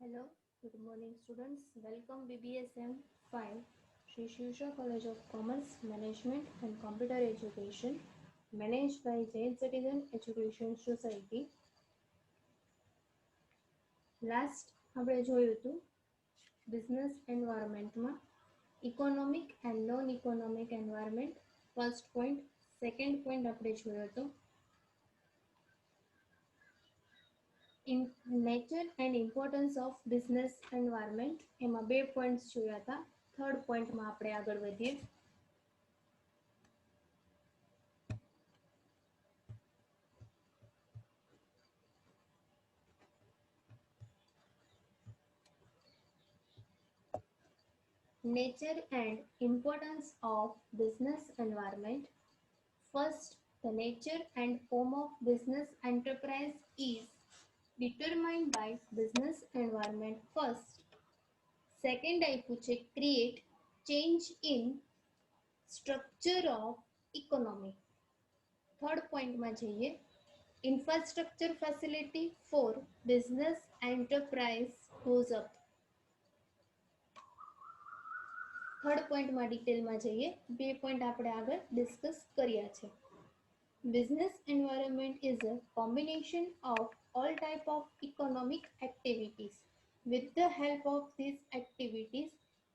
Hello, good morning students. Welcome BBSM 5, Sri Shivsha College of Commerce, Management and Computer Education, managed by Jain Citizen Education Society. Last આપણે જોયું હતું business એન્વાયરમેન્ટમાં economic and non economic environment first point, second point આપણે જોયો હતો in nature and importance of business environment. એમાં બે points જોયા હતા. થર્ડ પોઈન્ટમાં આપણે આગળ વધીએ. Nature and importance of business environment. First, the nature and form of business enterprise is determined by business environment first. Second, આપ્યું છે create change in structure of economy. Third પોઈન્ટમાં જઈએ. Infrastructure facility for business enterprise goes up. Third પોઈન્ટમાં ડિટેલમાં જઈએ. બે point આપણે આગળ ડિસ્કસ કર્યા છે. Business environment is a combination of all type of economic activities. With the help of these activities,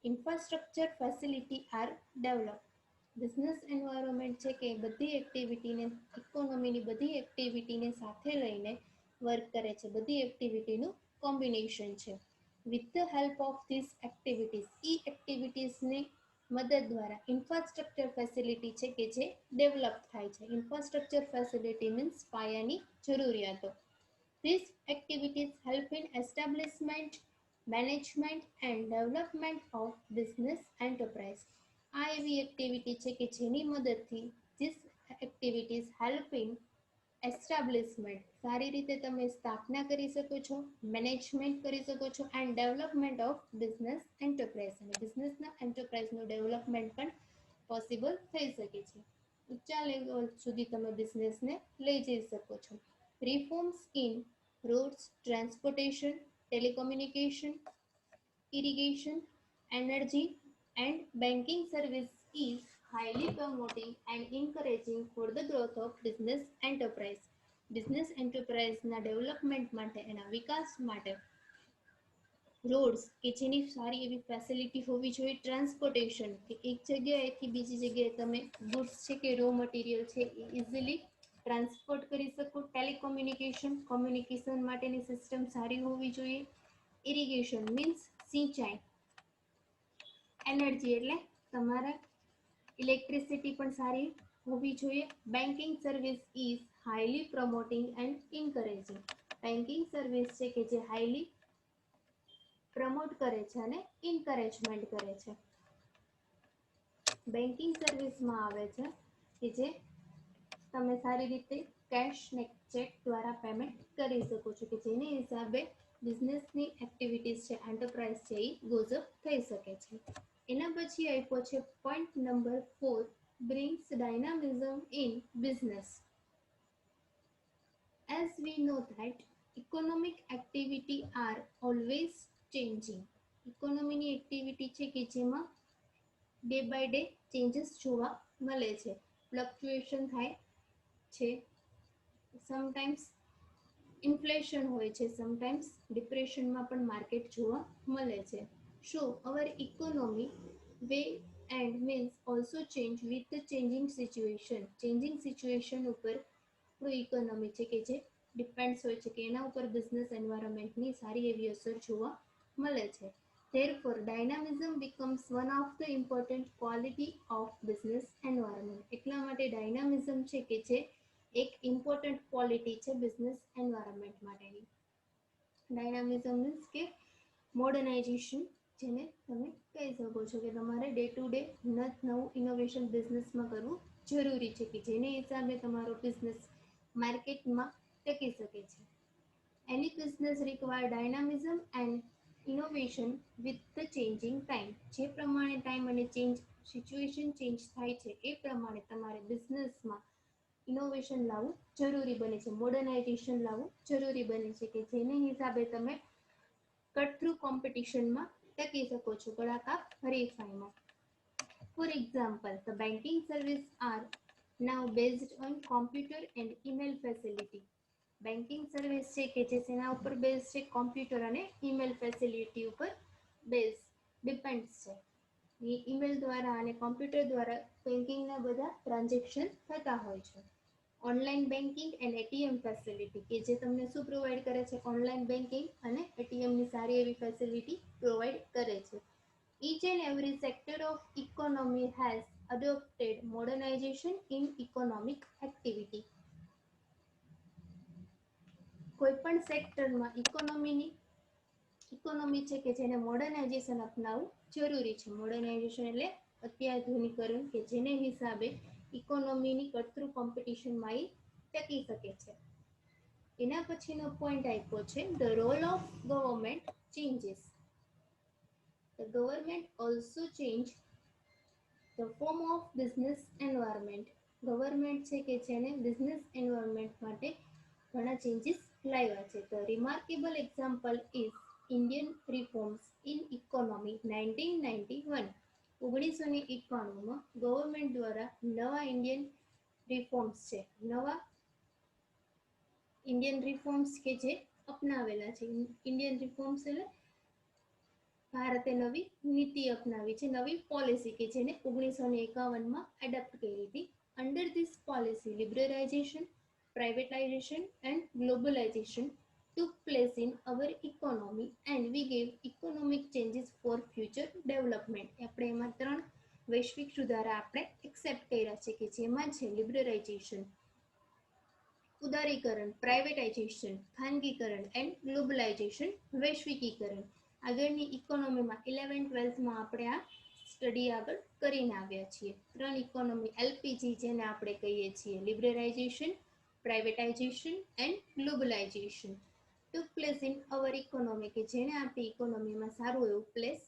infrastructure facility are developed. Business environment છે કે બધી એક્ટિવિટીને, ઇકોનોમીની બધી એક્ટિવિટીને સાથે લઈને વર્ક કરે છે. બધી એક્ટિવિટીનું કોમ્બિનેશન છે. With the help of this activities, એ એક્ટિવિટીઝની મદદ દ્વારા ઇન્ફ્રાસ્ટ્રક્ચર ફેસિલિટી છે કે જે ડેવલપ થાય છે. ઇન્ફ્રાસ્ટ્રક્ચર ફેસિલિટી મીન્સ પાયાની જરૂરિયાતો. This activities help in establishment, management and development of business enterprise. આ એવી એક્ટિવિટી છે કે જેની મદદથી this activities help in establishment, સારી રીતે તમે સ્થાપના કરી શકો છો, મેનેજમેન્ટ કરી શકો છો and development of business enterprise. અને બિઝનેસના એન્ટરપ્રાઇઝનું ડેવલપમેન્ટ પણ પોસિબલ થઈ શકે છે. ઊંચા લેવલ સુધી તમે બિઝનેસને લઈ જઈ શકો છો. Reforms in rods, transportation, telecommunication, irrigation, energy and banking service is highly promoting and encouraging for the growth of business enterprise. Business એન્ટરપ્રાઇઝના ડેવલપમેન્ટ માટે, એના વિકાસ માટે રોડ્સ કે જેની સારી એવી ફેસિલિટી હોવી જોઈએ, ટ્રાન્સપોર્ટેશન કે એક જગ્યાએથી બીજી જગ્યાએ તમે ગુડ્સ છે કે રો મટીરિયલ છે એ ઇઝીલી ટ્રાન્સપોર્ટ કરી શકો. ટેલિકોમ્યુનિકેશન, કોમ્યુનિકેશન માટેની સિસ્ટમ સારી હોવી જોઈએ. ઇરિગેશન મીન્સ સિંચાઈ. એનર્જી એટલે તમારે ઇલેક્ટ્રિસિટી પણ સારી હોવી જોઈએ. Banking service is highly promoting and encouraging. Banking service છે કે જે હાઈલી પ્રમોટ કરે છે અને ઇન્કરેજમેન્ટ કરે છે. બેન્કિંગ સર્વિસમાં આવે છે કે જે તમે સારી રીતે કેશ ને ચેક દ્વારા પેમેન્ટ કરી શકો છો, કે જેની હિસાબે બિઝનેસની એક્ટિવિટીઝ છે, એન્ટરપ્રાઇઝ છે એ ગોઝઅપ થઈ શકે છે. એના પછી આપ્યો છે point number 4, brings dynamism in business. As we know that economic activity are always changing. ઇકોનોમીની એક્ટિવિટી છે કે જેમાં ડે બાય ડે ચેન્જીસ જોવા મળે છે, ફ્લક્ચ્યુએશન થાય છે. સમટાઈમ્સ ઇન્ફ્લેશન હોય છે, સમટાઈમ્સ ડિપ્રેશનમાં પણ માર્કેટ જોવા મળે છે. So our economy way and means also change with the changing situation. Changing situation ઉપર આપણું ઇકોનોમી છે કે જે ડિપેન્ડ્સ હોય છે, કે એના ઉપર બિઝનેસ એન્વાયરમેન્ટની સારી એવી અસર જોવા મળે છે. Therefore, dynamism becomes one of the important quality of business environment. એટલા માટે ડાયનામિઝમ છે કે જે એક ઇમ્પોર્ટન્ટ ક્વોલિટી છે બિઝનેસ એન્વાયરમેન્ટ માટેની. ડાયનામિઝમ મીન્સ કે મોડર્નાઇઝેશન, જેને તમે કહી શકો છો કે તમારે ડે ટુ ડે નવું ઇનોવેશન બિઝનેસમાં કરવું જરૂરી છે, કે જેને હિસાબે તમારો બિઝનેસ માર્કેટમાં ટકી શકે છે. એની business require dynamism and innovation with the changing time. જે પ્રમાણે ટાઈમ અને ચેન્જ સિચ્યુએશન ચેન્જ થાય છે એ પ્રમાણે તમારે બિઝનેસમાં ઇનોવેશન લાવવું જરૂરી બને છે, મોડર્નાઇઝેશન લાવવું જરૂરી બને છે, કે જેને હિસાબે તમે કટ થ્રુ કોમ્પિટિશનમાં ટકી શકો છો, કડાકાપ હરીફાઈમાં. For example, the banking services are now based on computer and email facility. Banking service છે કે જે તેના ઉપર બેઝ છે, કોમ્પ્યુટર અને ઈમેલ ફેસિલિટી ઉપર બેઝ ડિપેન્ડ્સ છે. એ ઈમેલ દ્વારા અને કોમ્પ્યુટર દ્વારા બેન્કિંગના બધા ટ્રાન્ઝેક્શન થતા હોય છે. Online banking and ATM facility કે જે તમને શું પ્રોવાઈડ કરે છે, ઓનલાઈન બેન્કિંગ અને એટીએમની સારી એવી ફેસિલિટી પ્રોવાઈડ કરે છે. Each and every sector of economy has adopted modernization in economic activity. કોઈપણ સેક્ટરમાં ઇકોનોમી છે કે જેને મોડર્નાઇઝેશન અપનાવવું જરૂરી છે. મોડર્નાઇઝેશન એટલે અત્યાધુનિકરણ કે જેને હિસાબે ઇકોનોમીની કટથ્રુ કોમ્પિટિશનમાં એ ટકી શકે છે. એના પછીનો પોઈન્ટ આપ્યો છે, the role of government changes. The government also changed the form of business environment. Government છે કે જેને બિઝનેસ એન્વાયરમેન્ટ માટે ઘણા ચેન્જીસ લાવ્યા છે. The remarkable example is Indian reforms in economy 1991. 1991માં government દ્વારા નવા ઇન્ડિયન રિફોર્મ્સ છે, નવા ઇન્ડિયન રિફોર્મ્સ કે જે અપનાવેલા છે. ઇન્ડિયન રિફોર્મ્સ એટલે ભારતે નવી નીતિ અપનાવી છે, નવી પોલિસી કે જેને 1951માં એડપ્ટ કરી હતી. Under this policy liberalization, privatization and globalization took place in our economy and we gave economic changes for future development. આપણે એમાં 3 વૈશ્વિક સુધારા આપણે એક્સેપ્ટ કર્યા છે કે જેમાં છે લિબરલાઇઝેશન, ઉદારીકરણ, પ્રાઇવેટાઇઝેશન, ખાનગીકરણ એન્ડ ગ્લોબલાઇઝેશન, વૈશ્વિકીકરણ. આગળની ઇકોનોમીમાં 11-12માં આપણે આ સ્ટડી આગળ કરીને આવ્યા છીએ. 3 ઇકોનોમી એલપીજી જેને આપણે કહીએ છીએ, liberalization, privatization and globalization took place in our economy કે જેણે આપણી ઇકોનોમીમાં સારું એવું પ્લેસ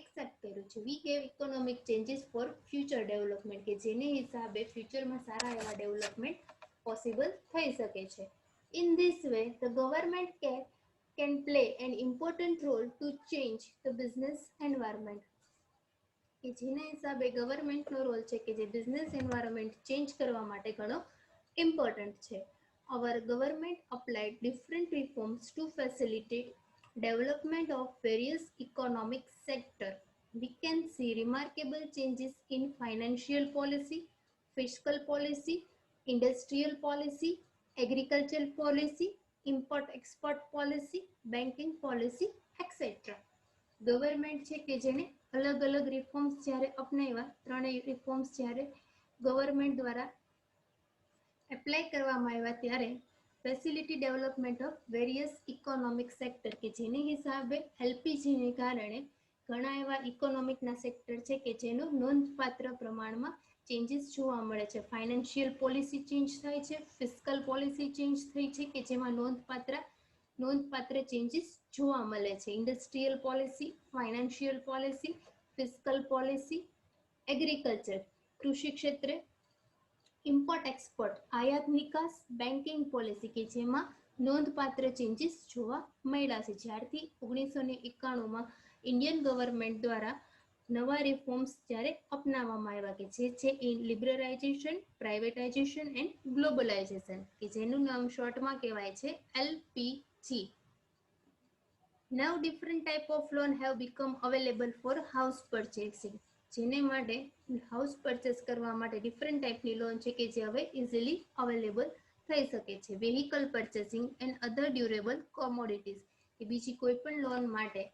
એક્સેપ્ટ કર્યું છે. We gave economic changes for future development કે જેને હિસાબે ફ્યુચરમાં સારા એવા ડેવલપમેન્ટ પોસિબલ થઈ શકે છે. In this way the government can play an important role to change the business environment. કે જેના હિસાબે ગવર્મેન્ટનો રોલ છે કે જે બિઝનેસ એન્વાયરમેન્ટ ચેન્જ કરવા માટે ઘણો ઇમ્પોર્ટન્ટ છે. Our government applied different reforms to facilitate development of various economic sectors. We can see remarkable changes in financial policy, fiscal policy, industrial policy, agricultural policy, import-export policy, banking policy, etc. Government છે કે જેને અલગ અલગ reforms જ્યારે અપનાવ્યા, 3 reforms જ્યારે government દ્વારા apply કરવામાં આવ્યા ત્યારે facility development of various economic sector કે જેની હિસાબે એલપીજીને કારણે ઘણા એવા ઇકોનોમિકના સેક્ટર છે કે જેનું નોંધપાત્ર પ્રમાણમાં ચેન્જીસ જોવા મળે છે. ફાઇનાન્શિયલ પોલિસી ચેન્જ થાય છે, ફિસ્કલ પોલિસી ચેન્જ થઈ છે કે જેમાં નોંધપાત્ર ચેન્જીસ જોવા મળે છે. Industrial policy, financial policy, fiscal policy, agriculture કૃષિ ક્ષેત્રે, ઇમ્પોર્ટ એક્સપોર્ટ આયાત નિકાસ, બેન્કિંગ પોલિસી કે જેમાં નોંધપાત્ર ચેન્જીસ જોવા મળ્યા છે. જ્યારથી 1991માં ઇન્ડિયન ગવર્મેન્ટ દ્વારા નવા રિફોર્મ્સ જ્યારે અપનાવવામાં આવ્યા કે જે છે એ લિબરલાઇઝેશન, પ્રાઇવેટાઇઝેશન એન્ડ ગ્લોબલાઇઝેશન કે જેનું નામ શોર્ટમાં કહેવાય છે LPG. Now different type of loan have become available for house purchasing. જેને માટે હાઉસ પરચેસ કરવા માટે ડિફરન્ટ ટાઈપની લોન છે કે જે હવે ઇઝીલી અવેલેબલ થઈ શકે છે. Vehicle purchasing and other durable commodities કે બીજી કોઈ પણ લોન માટે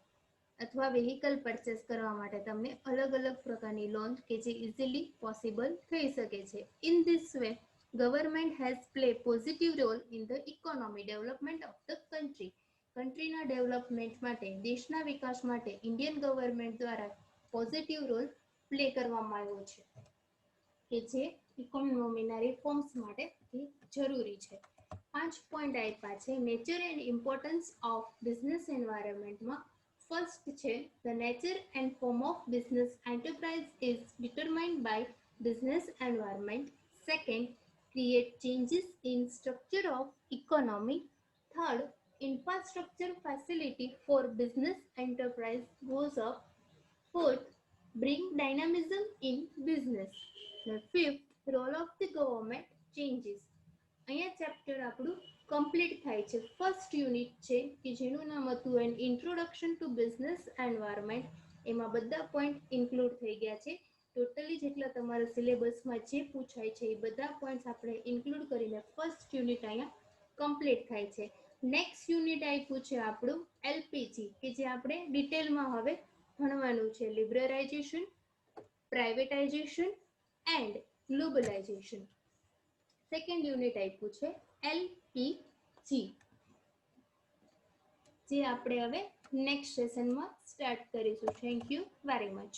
અથવા વેહિકલ પરચેસ કરવા માટે તમને અલગ અલગ પ્રકારની લોન કે જે ઇઝીલી પોસિબલ થઈ શકે છે. In this way government has play positive role in the economy development of the country. કન્ટ્રીના ડેવલપમેન્ટ માટે, દેશના વિકાસ માટે ઇન્ડિયન ગવર્મેન્ટ દ્વારા પોઝિટિવ રોલ પ્લે કરવામાં આવ્યો છે કે જે ઇકોનોમીના રિફોર્મ્સ માટે જરૂરી છે. 5 પોઈન્ટ આપ્યા છે. Nature and importance of business એન્વાયરમેન્ટમાં ફર્સ્ટ છે the nature and form of business enterprise is determined by business environment. Second, create changes in structure of economy. Third, infrastructure facility for business enterprise goes up. Fourth, bring dynamism in business. The fifth, role of the government changes. અહીંયા chapter આપણું complete થાય છે. First unit છે કે જેનું નામ હતું an introduction to business environment. એમાં બધા પોઈન્ટ ઇન્ક્લુડ થઈ ગયા છે. ટોટલી જેટલા તમારા સિલેબસમાં જે પૂછાય છે એ બધા પોઈન્ટ્સ આપણે ઇન્ક્લુડ કરીને ફર્સ્ટ યુનિટ અહીંયા કમ્પ્લીટ થાય છે. નેક્સ્ટ યુનિટ આપ્યું છે આપણું એલપીજી કે જે આપણે ડિટેલમાં હવે ભણવાનું છે. Liberalization, privatization and globalization. Second unit આપ્યું છે એલપીજી જે આપણે હવે નેક્સ્ટ સેશનમાં સ્ટાર્ટ કરીશું. Thank you very much.